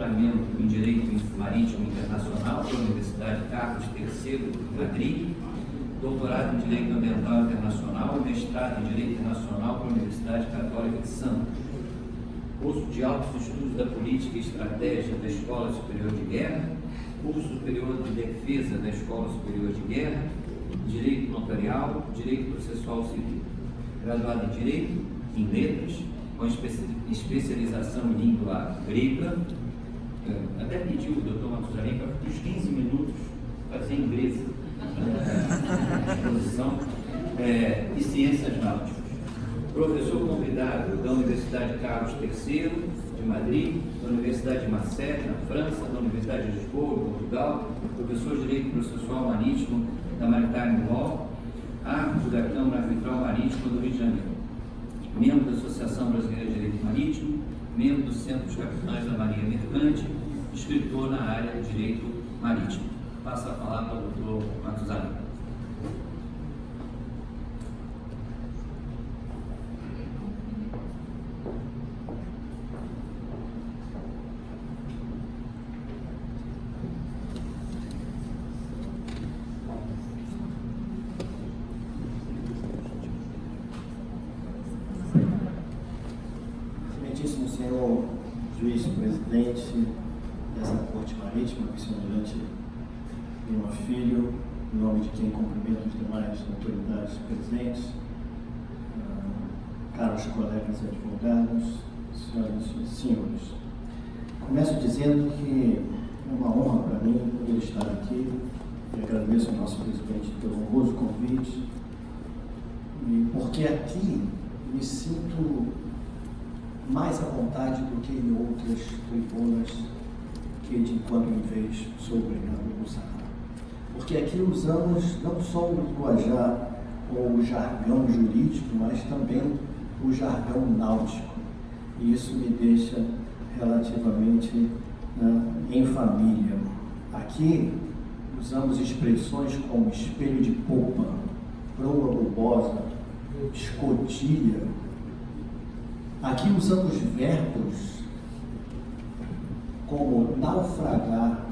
doutoramento em Direito Marítimo Internacional pela Universidade Carlos III de Madrid, doutorado em Direito Ambiental Internacional e mestrado em Direito Internacional pela Universidade Católica de Santos, curso de Altos Estudos da Política e Estratégia da Escola Superior de Guerra, curso superior de Defesa da Escola Superior de Guerra, Direito Notarial, Direito Processual Civil, graduado em Direito, em Letras, com especialização em língua grega. Até pediu o doutor Matusalém para uns 15 minutos fazer inglês na exposição, e Ciências Náuticas. Professor convidado da Universidade Carlos III de Madrid, da Universidade de Marseille, na França, da Universidade de Lisboa, Portugal, professor de Direito Processual Marítimo da Maritime Law, árbitro da Câmara Arbitral Marítima do Rio de Janeiro, membro da Associação Brasileira de Direito Marítimo, membro do Centro dos Capitães da Marinha Mercante, escritor na área de Direito Marítimo. Passo a palavra ao doutor Matusalém. Excelentíssimo senhor juiz-presidente dessa Corte Marítima, vice-almirante Lima Filho, em nome de quem cumprimento os demais autoridades presentes, caros colegas advogados, senhoras e senhores. Começo dizendo que é uma honra para mim poder estar aqui e agradeço ao nosso presidente pelo honroso convite, porque aqui me sinto mais à vontade do que em outras tribunas que de quando em vez sou obrigado a usar. Porque aqui usamos não só o linguajar ou o jargão jurídico, mas também o jargão náutico. E isso me deixa relativamente em família. Aqui usamos expressões como espelho de popa, proa bulbosa, escotilha. Aqui usamos verbos como naufragar,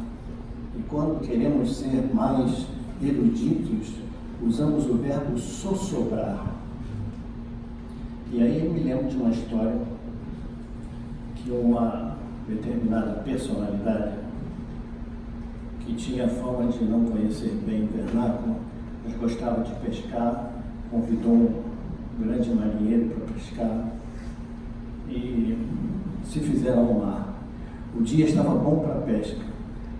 e quando queremos ser mais eruditos, usamos o verbo sossobrar. E aí eu me lembro de uma história que uma determinada personalidade, que tinha fama de não conhecer bem o vernáculo, mas gostava de pescar, convidou um grande marinheiro para pescar, e se fizeram ao mar. O dia estava bom para a pesca,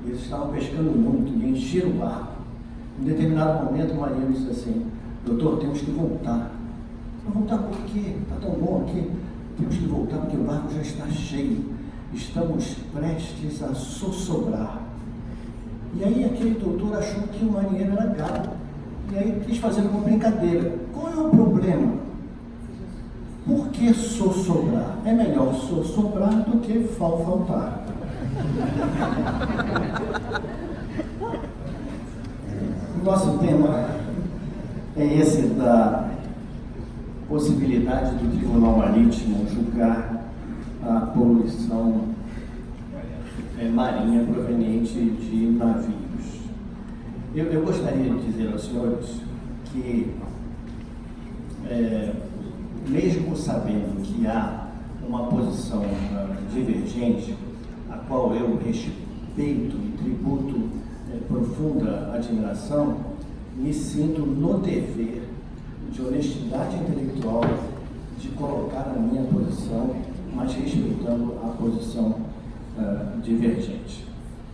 e eles estavam pescando muito, e encheram o barco. Em determinado momento, o marinheiro disse assim: doutor, temos que voltar. Mas voltar por quê? Está tão bom aqui. Temos que voltar porque o barco já está cheio. Estamos prestes a sossobrar. E aí aquele doutor achou que o marinheiro era gato. E aí quis fazer uma brincadeira. Qual é o problema? Por que sossobrar? É melhor sossobrar do que faltar. O nosso tema é esse da possibilidade do Tribunal Marítimo julgar a poluição marinha proveniente de navios. Eu gostaria de dizer aos senhores que mesmo sabendo que há uma posição divergente, a qual eu respeito e tributo profunda admiração, me sinto no dever de honestidade intelectual de colocar a minha posição, mas respeitando a posição divergente.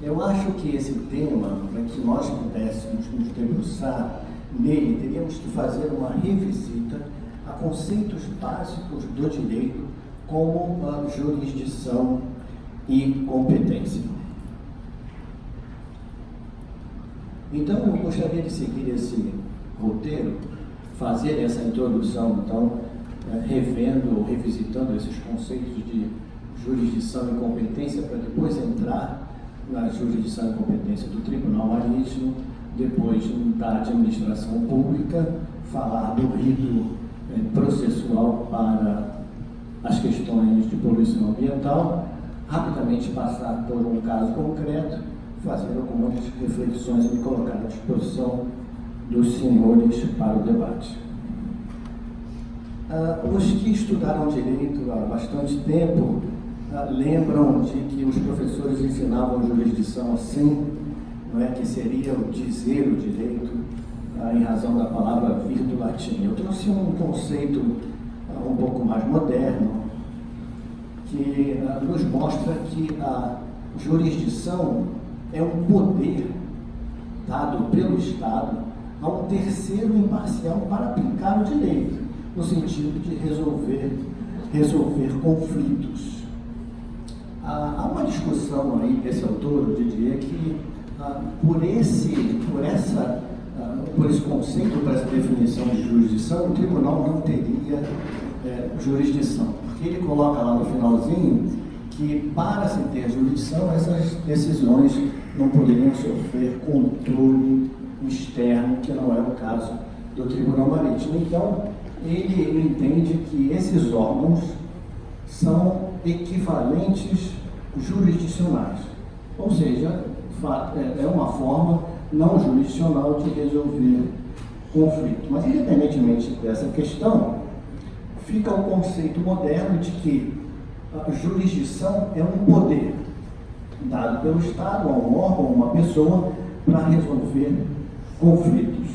Eu acho que esse tema, para que nós pudéssemos nos debruçar nele, teríamos que fazer uma revisita a conceitos básicos do direito, como a jurisdição e competência. Então, eu gostaria de seguir esse roteiro, fazer essa introdução, então, revendo ou revisitando esses conceitos de jurisdição e competência, para depois entrar na jurisdição e competência do Tribunal Marítimo, depois da administração pública, falar do rito processual para as questões de poluição ambiental, rapidamente passar por um caso concreto, fazer algumas reflexões e me colocar à disposição dos senhores para o debate. Os que estudaram direito há bastante tempo lembram de que os professores ensinavam jurisdição assim, não é, que seria o dizer o direito, em razão da palavra vir do latim. Eu trouxe um conceito um pouco mais moderno, que nos mostra que a jurisdição é um poder dado pelo Estado a um terceiro imparcial para aplicar o direito, no sentido de resolver conflitos. Há uma discussão aí desse autor, eu diria que por esse conceito, por essa definição de jurisdição, o tribunal não teria jurisdição, porque ele coloca lá no finalzinho que para se ter jurisdição, essas decisões não poderiam sofrer controle externo, que não é o caso do Tribunal Marítimo. Então, ele entende que esses órgãos são equivalentes jurisdicionais, ou seja, é uma forma não jurisdicional de resolver conflito. Mas, independentemente dessa questão, fica o conceito moderno de que a jurisdição é um poder dado pelo Estado a um órgão, a uma pessoa, para resolver conflitos.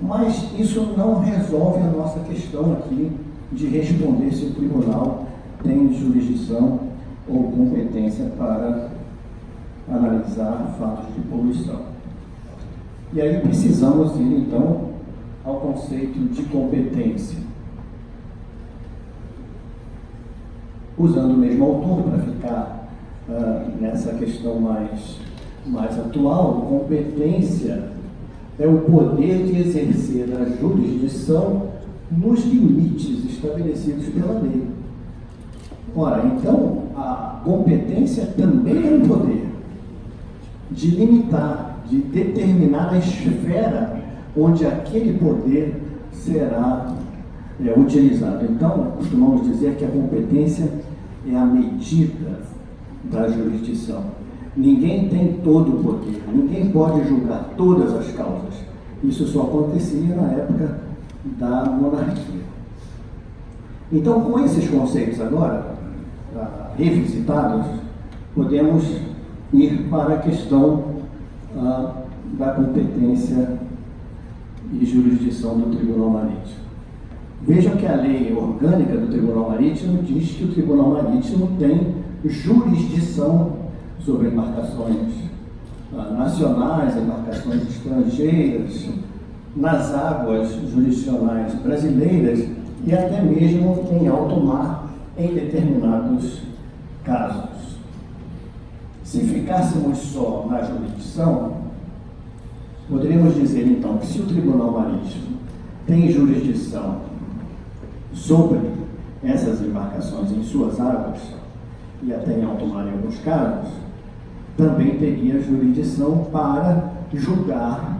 Mas isso não resolve a nossa questão aqui de responder se o tribunal tem jurisdição ou competência para analisar fatos de poluição. E aí precisamos ir, então, ao conceito de competência. Usando o mesmo autor para ficar nessa questão mais atual, competência é o poder de exercer a jurisdição nos limites estabelecidos pela lei. Ora, então, a competência também é um poder de limitar, de determinar a esfera onde aquele poder será utilizado. Então, costumamos dizer que a competência é a medida da jurisdição. Ninguém tem todo o poder, ninguém pode julgar todas as causas. Isso só acontecia na época da monarquia. Então, com esses conceitos agora revisitados, podemos ir para a questão da competência e jurisdição do Tribunal Marítimo. Vejam que a lei orgânica do Tribunal Marítimo diz que o Tribunal Marítimo tem jurisdição sobre embarcações nacionais, embarcações estrangeiras, nas águas jurisdicionais brasileiras e até mesmo em alto mar, em determinados casos. Se ficássemos só na jurisdição, poderíamos dizer então que se o Tribunal Marítimo tem jurisdição sobre essas embarcações em suas águas, e até em alto mar em alguns casos, também teria jurisdição para julgar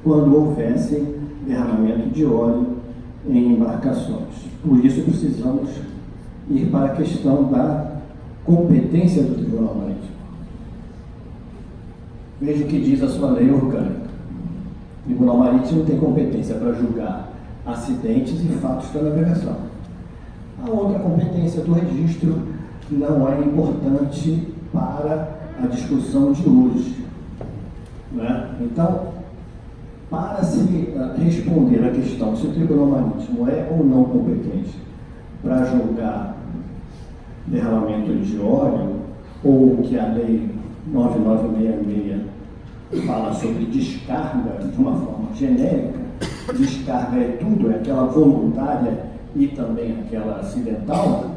quando houvesse derramamento de óleo em embarcações. Por isso precisamos ir para a questão da competência do Tribunal Marítimo. Veja o que diz a sua lei orgânica. O Tribunal Marítimo tem competência para julgar acidentes e fatos da navegação. A outra competência do registro não é importante para a discussão de hoje, né? Então, para se responder à questão se o Tribunal Marítimo é ou não competente para julgar derramamento de óleo, ou que a lei 9966 fala sobre descarga de uma forma genérica, descarga é tudo, é aquela voluntária e também aquela acidental,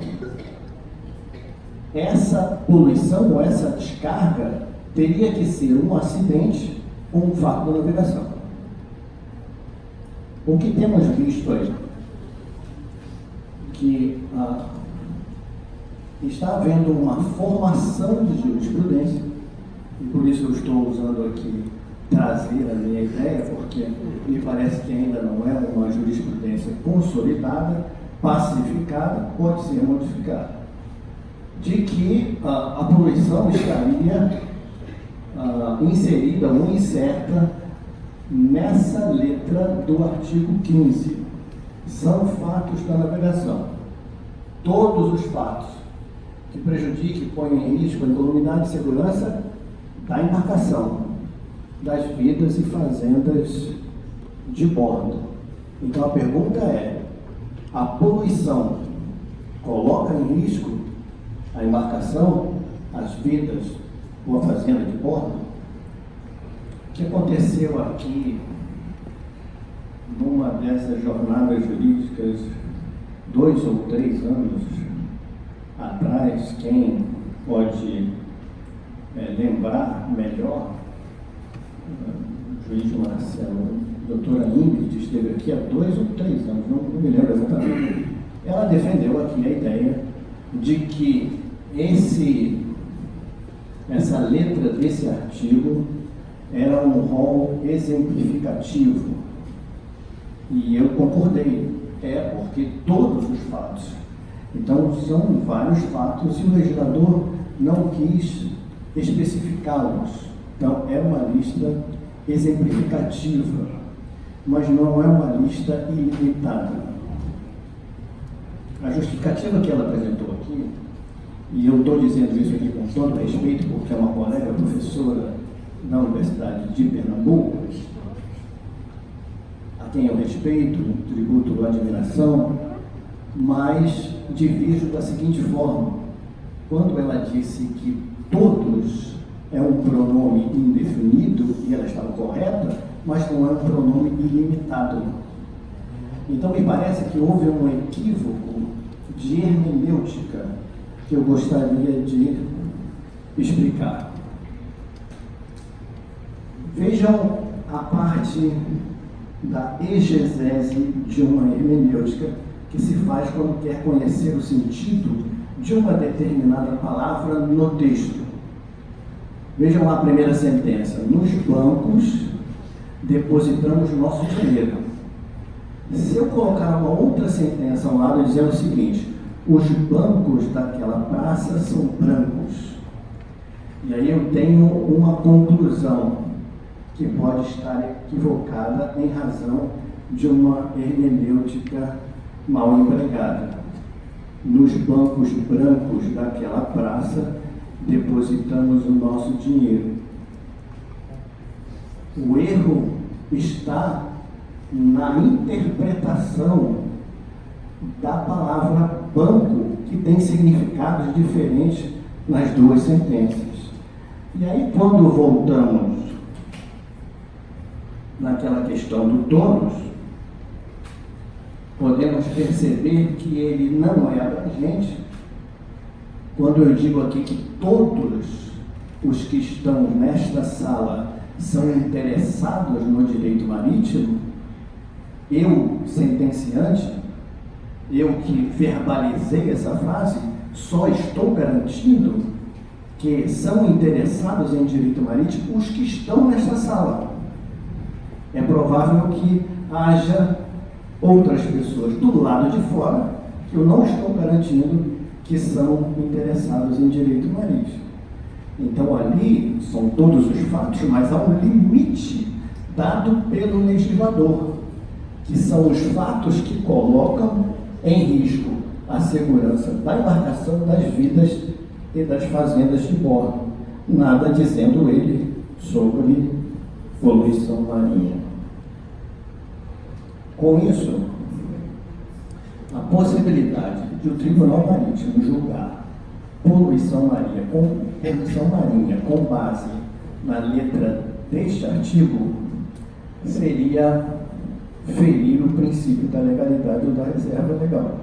essa poluição ou essa descarga teria que ser um acidente ou um fato da navegação. O que temos visto aí? Que está havendo uma formação de jurisprudência, e por isso eu estou usando aqui trazer a minha ideia, porque me parece que ainda não é uma jurisprudência consolidada, pacificada, pode ser modificada. de que a poluição estaria inserida ou incerta nessa letra do artigo 15. São fatos da navegação. Todos os fatos que prejudiquem, ponham em risco a incolumidade e segurança da embarcação, das vidas e fazendas de bordo. Então a pergunta é: a poluição coloca em risco a embarcação, as vidas ou a fazenda de bordo? O que aconteceu aqui numa dessas jornadas jurídicas 2 ou 3 anos atrás, quem pode lembrar melhor? O juiz Marcelo, a doutora Ingrid esteve aqui há 2 ou 3 anos, não me lembro exatamente. Ela defendeu aqui a ideia de que essa letra desse artigo era um rol exemplificativo. E eu concordei, porque todos os fatos. Então, são vários fatos e o legislador não quis especificá-los. Então, é uma lista exemplificativa, mas não é uma lista ilimitada. A justificativa que ela apresentou aqui, e eu estou dizendo isso aqui com todo respeito, porque é uma colega professora da Universidade de Pernambuco, a quem eu respeito, tributo admiração, mas divido da seguinte forma: quando ela disse que todos é um pronome indefinido, e ela estava correta, mas não é um pronome ilimitado. Então me parece que houve um equívoco de hermenêutica que eu gostaria de explicar. Vejam a parte da exegese de uma hermenêutica que se faz quando quer conhecer o sentido de uma determinada palavra no texto. Vejam lá a primeira sentença: nos bancos depositamos nosso dinheiro. Se eu colocar uma outra sentença ao lado dizendo o seguinte: os bancos daquela praça são brancos, e aí eu tenho uma conclusão que pode estar equivocada em razão de uma hermenêutica mal empregada. Nos bancos brancos daquela praça depositamos o nosso dinheiro. O erro está na interpretação da palavra banco, que tem significados diferentes nas duas sentenças. E aí, quando voltamos naquela questão do todos, podemos perceber que ele não é abrangente. Quando eu digo aqui que todos os que estão nesta sala são interessados no direito marítimo, eu, sentenciante, eu que verbalizei essa frase, só estou garantindo que são interessados em direito marítimo os que estão nesta sala. É provável que haja outras pessoas do lado de fora que eu não estou garantindo que são interessados em direito marítimo. Então ali são todos os fatos, mas há um limite dado pelo legislador, que são os fatos que colocam em risco a segurança da embarcação, das vidas e das fazendas de bordo. Nada dizendo ele sobre poluição marinha. Com isso, a possibilidade de o Tribunal Marítimo julgar poluição marinha com base na letra deste artigo seria ferir o princípio da legalidade ou da reserva legal.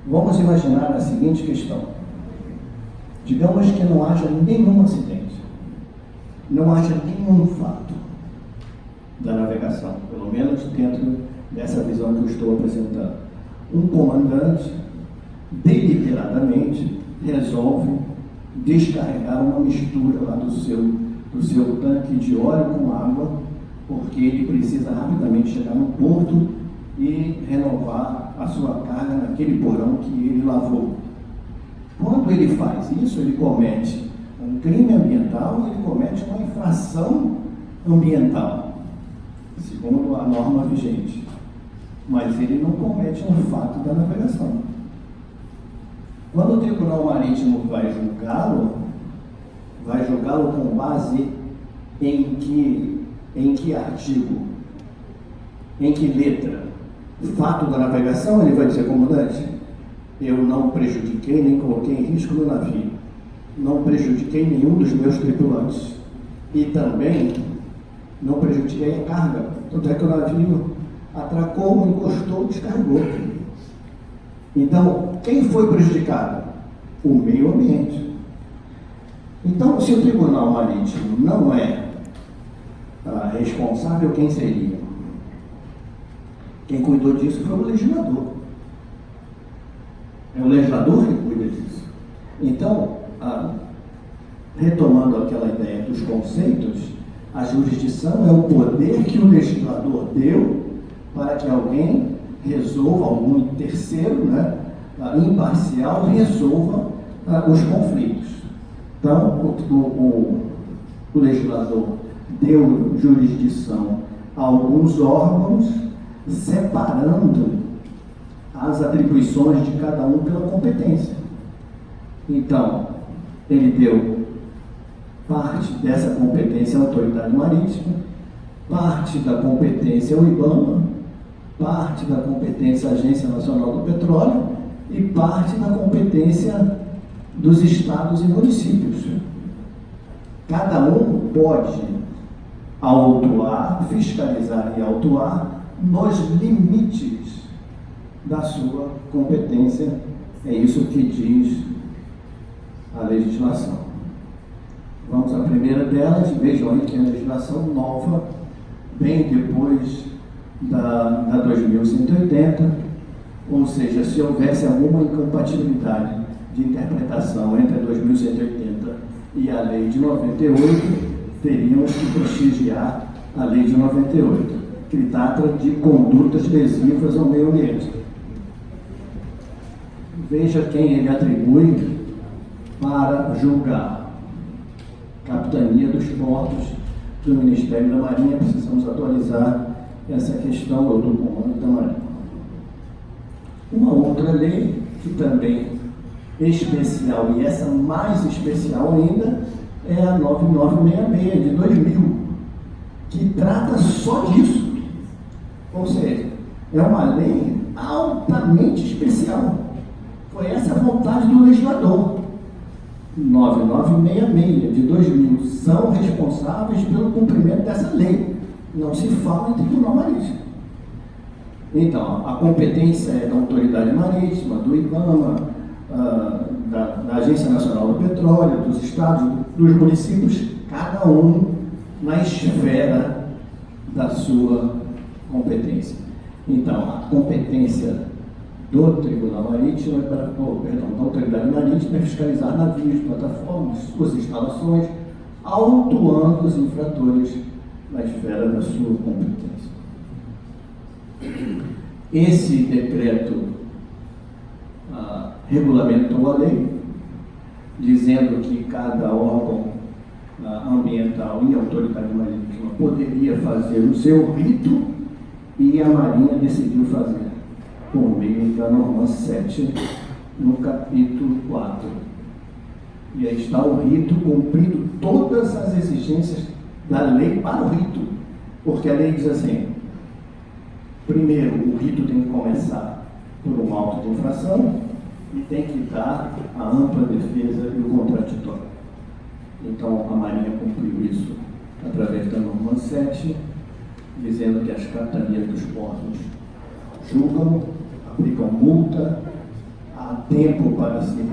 Vamos imaginar a seguinte questão: digamos que não haja nenhum acidente, não haja nenhum fato da navegação, pelo menos dentro dessa visão que eu estou apresentando. Um comandante deliberadamente resolve descarregar uma mistura lá do seu tanque de óleo com água, porque ele precisa rapidamente chegar no porto e renovar a sua carga naquele porão que ele lavou. Quando ele faz isso, ele comete um crime ambiental e ele comete uma infração ambiental, segundo a norma vigente. Mas ele não comete um fato da navegação. Quando o Tribunal Marítimo vai julgá-lo com base em que artigo, em que letra? Fato da navegação, ele vai dizer, comandante, eu não prejudiquei nem coloquei em risco no navio, não prejudiquei nenhum dos meus tripulantes e também não prejudiquei a carga, tanto é que o navio atracou, encostou, descarregou. Então, quem foi prejudicado? O meio ambiente. Então, se o Tribunal Marítimo não é responsável, quem seria? Quem cuidou disso foi o legislador. É o legislador que cuida disso. Então, retomando aquela ideia dos conceitos, a jurisdição é o poder que o legislador deu para que alguém resolva, algum terceiro, imparcial, resolva os conflitos. Então, o legislador deu jurisdição a alguns órgãos, separando as atribuições de cada um pela competência. Então, ele deu parte dessa competência à autoridade marítima, parte da competência ao IBAMA, parte da competência à Agência Nacional do Petróleo e parte da competência dos estados e municípios. Cada um pode autuar, fiscalizar e autuar nos limites da sua competência. É isso que diz a legislação. Vamos à primeira delas. Vejam aí que é a legislação nova, bem depois da 2180, ou seja, se houvesse alguma incompatibilidade de interpretação entre a 2180 e a lei de 98, teríamos que prestigiar a lei de 98, que trata de condutas lesivas ao meio ambiente. Veja quem ele atribui para julgar. Capitania dos Portos do Ministério da Marinha. Precisamos atualizar essa questão do comando da Marinha. Uma outra lei que também é especial, e essa mais especial ainda, é a 9966 de 2000, que trata só disso. Ou seja, é uma lei altamente especial. Foi essa a vontade do legislador. 9966 de 2000 são responsáveis pelo cumprimento dessa lei. Não se fala em Tribunal Marítimo. Então, a competência é da Autoridade Marítima, do IBAMA, da Agência Nacional do Petróleo, dos estados, dos municípios, cada um na esfera da sua competência. Então, a competência do Tribunal Marítimo, da Autoridade Marítima, é fiscalizar navios, plataformas, suas instalações, autuando os infratores na esfera da sua competência. Esse decreto regulamentou a lei, dizendo que cada órgão ambiental e autoridade marítima poderia fazer o seu rito, e a Marinha decidiu fazer por meio da norma 7, no capítulo 4. E aí está o rito cumprindo todas as exigências da lei para o rito, porque a lei diz assim: primeiro, o rito tem que começar por um auto de infração e tem que dar a ampla defesa e o contraditório. Então, a Marinha cumpriu isso através da norma 7, dizendo que as capitanias dos portos julgam, aplicam multa, há tempo para se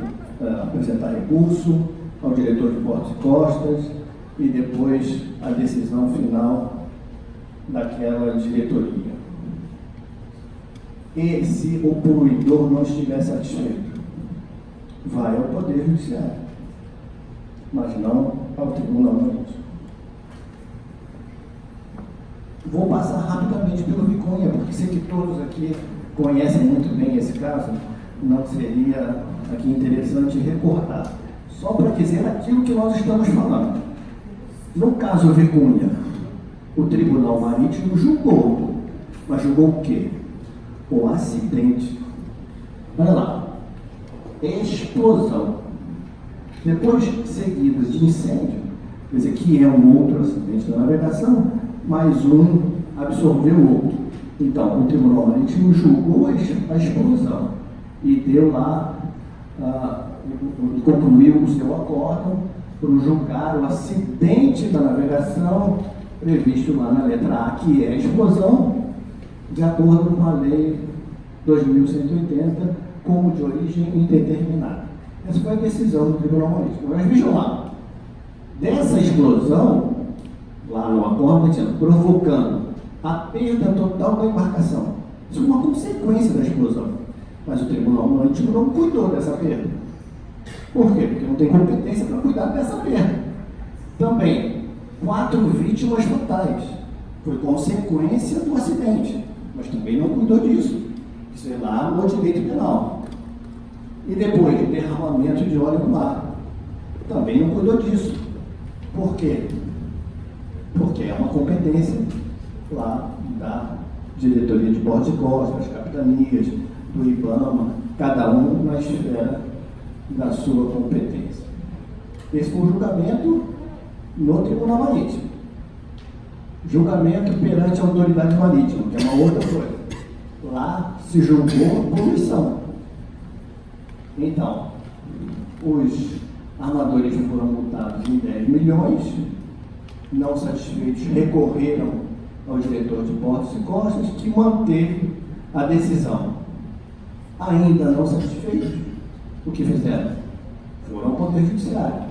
apresentar recurso ao diretor de portos e costas e depois a decisão final daquela diretoria. E se o poluidor não estiver satisfeito, vai ao Poder Judiciário, mas não ao Tribunal Marítimo. Vou passar rapidamente pelo Vicunha, porque sei que todos aqui conhecem muito bem esse caso, não seria aqui interessante recordar, só para dizer aquilo que nós estamos falando. No caso Vicunha, o Tribunal Marítimo julgou, mas julgou o quê? O acidente. Olha lá, explosão. Depois, seguido de incêndio, quer dizer, que é um outro acidente da navegação, mas um absorveu o outro. Então, o Tribunal Marítimo julgou a explosão e deu lá, concluiu o seu acórdão para julgar o acidente da navegação previsto lá na letra A, que é a explosão, de acordo com a Lei 2180, como de origem indeterminada. Essa foi a decisão do Tribunal Marítimo. Mas vejam lá, dessa explosão, lá no acordo, dizendo, provocando a perda total da embarcação. Isso é uma consequência da explosão. Mas o Tribunal Marítimo não cuidou dessa perda. Por quê? Porque não tem competência para cuidar dessa perda. Também, 4 vítimas fatais. Foi consequência do acidente, mas também não cuidou disso. Isso é lá no direito penal. E depois, derramamento de óleo no mar. Também não cuidou disso. Por quê? Porque é uma competência lá da diretoria de portos e costas, das capitanias, do IBAMA, cada um na esfera da sua competência. Esse foi o julgamento no Tribunal Marítimo. Julgamento perante a autoridade marítima, que é uma outra coisa. Lá se julgou poluição. Então, os armadores foram multados em 10 milhões, não satisfeitos, recorreram ao diretor de portos e costas, que manteve a decisão. Ainda não satisfeitos, o que fizeram? Foram ao Poder Judiciário,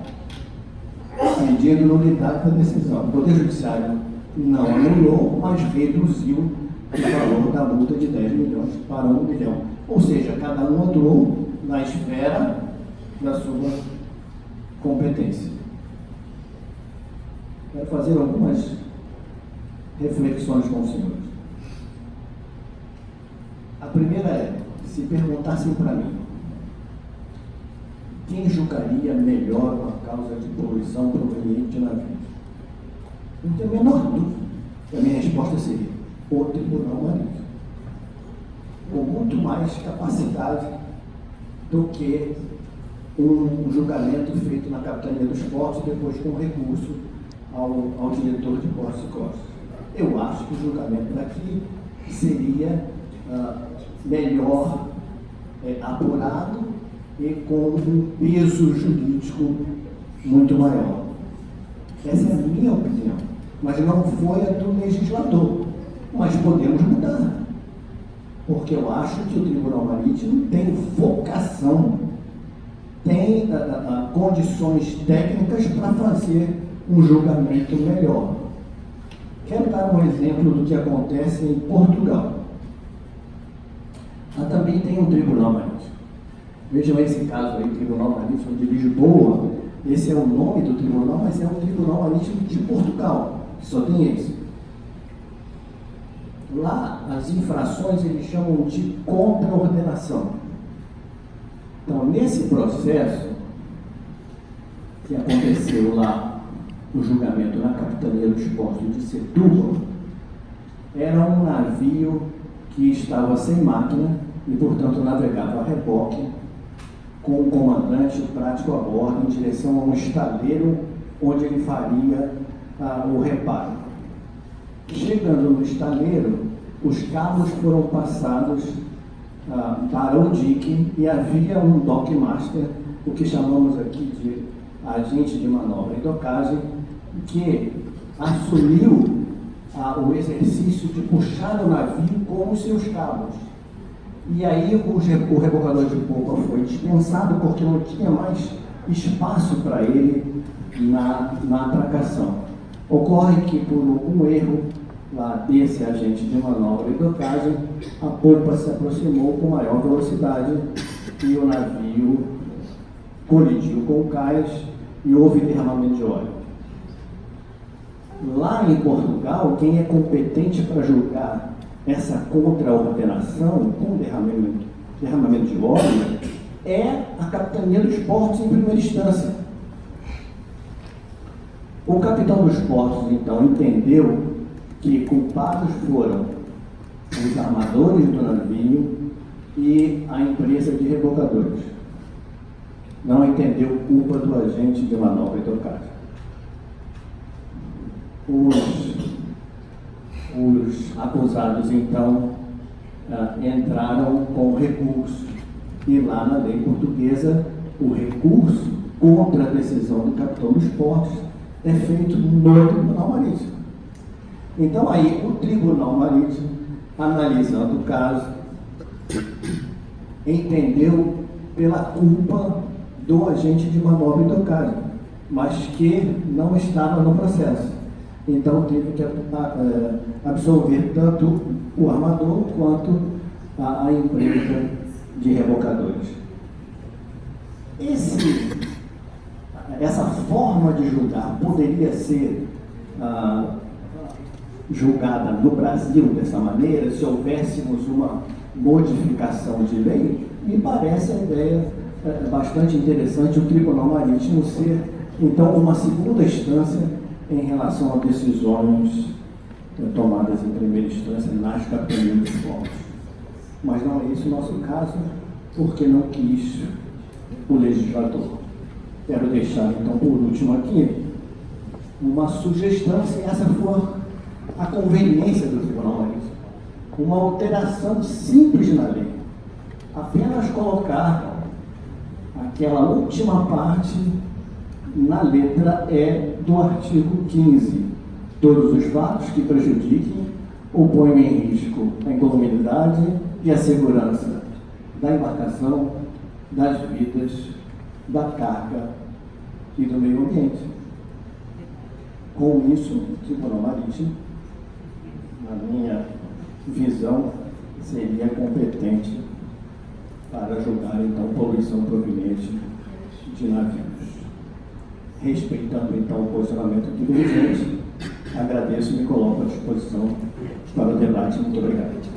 pedindo nulidade da decisão. O Poder Judiciário não anulou, mas reduziu o valor da multa de 10 milhões para 1 milhão. Ou seja, cada um atuou na esfera da sua competência. Quero fazer algumas reflexões com os senhores. A primeira é, se perguntassem para mim, quem julgaria melhor uma causa de poluição proveniente de navios? Não tenho a menor dúvida. A minha resposta seria o Tribunal Marítimo, com muito mais capacidade do que um julgamento feito na Capitania dos Portos depois com recurso ao diretor de portos e costas. Eu acho que o julgamento daqui seria melhor apurado e com um peso jurídico muito maior. Essa é a minha opinião, mas não foi a do legislador. Mas podemos mudar, porque eu acho que o Tribunal Marítimo tem vocação, tem condições técnicas para fazer um julgamento melhor. Quero dar um exemplo do que acontece em Portugal. Lá também tem um Tribunal Marítimo. Vejam esse caso aí, Tribunal Marítimo de Lisboa. Esse é o nome do tribunal, mas é o Tribunal Marítimo de Portugal, que só tem esse. Lá, as infrações eles chamam de contraordenação. Então, nesse processo que aconteceu lá, o julgamento na Capitania dos Portos de Setúbal, era um navio que estava sem máquina e, portanto, navegava a reboque, com o comandante prático a bordo, em direção a um estaleiro onde ele faria o reparo. Chegando no estaleiro, os cabos foram passados para o dique e havia um dockmaster, o que chamamos aqui de agente de manobra e docagem, que assumiu o exercício de puxar o navio com os seus cabos. E aí o rebocador de polpa foi dispensado porque não tinha mais espaço para ele na atracação. Ocorre que por um erro lá desse agente de manobra e docagem, a polpa se aproximou com maior velocidade e o navio colidiu com o cais e houve derramamento de óleo. Lá em Portugal, quem é competente para julgar essa contraordenação com derramamento de óleo é a Capitania dos Portos em primeira instância. O capitão dos portos, então, entendeu que culpados foram os armadores do navio e a empresa de rebocadores. Não entendeu culpa do agente de manobra e tocagem. Os acusados, então, entraram com recurso. E lá na lei portuguesa, o recurso contra a decisão do capitão dos portos é feito no Tribunal Marítimo. Então, aí, o Tribunal Marítimo, analisando o caso, entendeu pela culpa do agente de manobra e tocagem, mas que não estava no processo. Então, teve que absolver tanto o armador quanto a empresa de rebocadores. Essa forma de julgar poderia ser julgada no Brasil dessa maneira, se houvéssemos uma modificação de lei? Me parece a ideia bastante interessante, o Tribunal Marítimo ser, então, uma segunda instância em relação a decisões tomadas em primeira instância nas capitanias dos portos. Mas não é esse o nosso caso, porque não quis o legislador. Quero deixar, então, por último aqui, uma sugestão, se essa for a conveniência do Tribunal Marítimo. Uma alteração simples na lei. Apenas colocar aquela última parte na letra E do artigo 15. Todos os fatos que prejudiquem ou ponham em risco a incolumidade e a segurança da embarcação, das vidas, da carga e do meio ambiente. Com isso, o Tribunal Marítimo, na minha visão, seria competente para julgar, então, poluição proveniente de navios. Respeitando, então, o posicionamento do dirigente, agradeço e me coloco à disposição para o debate. Muito obrigado.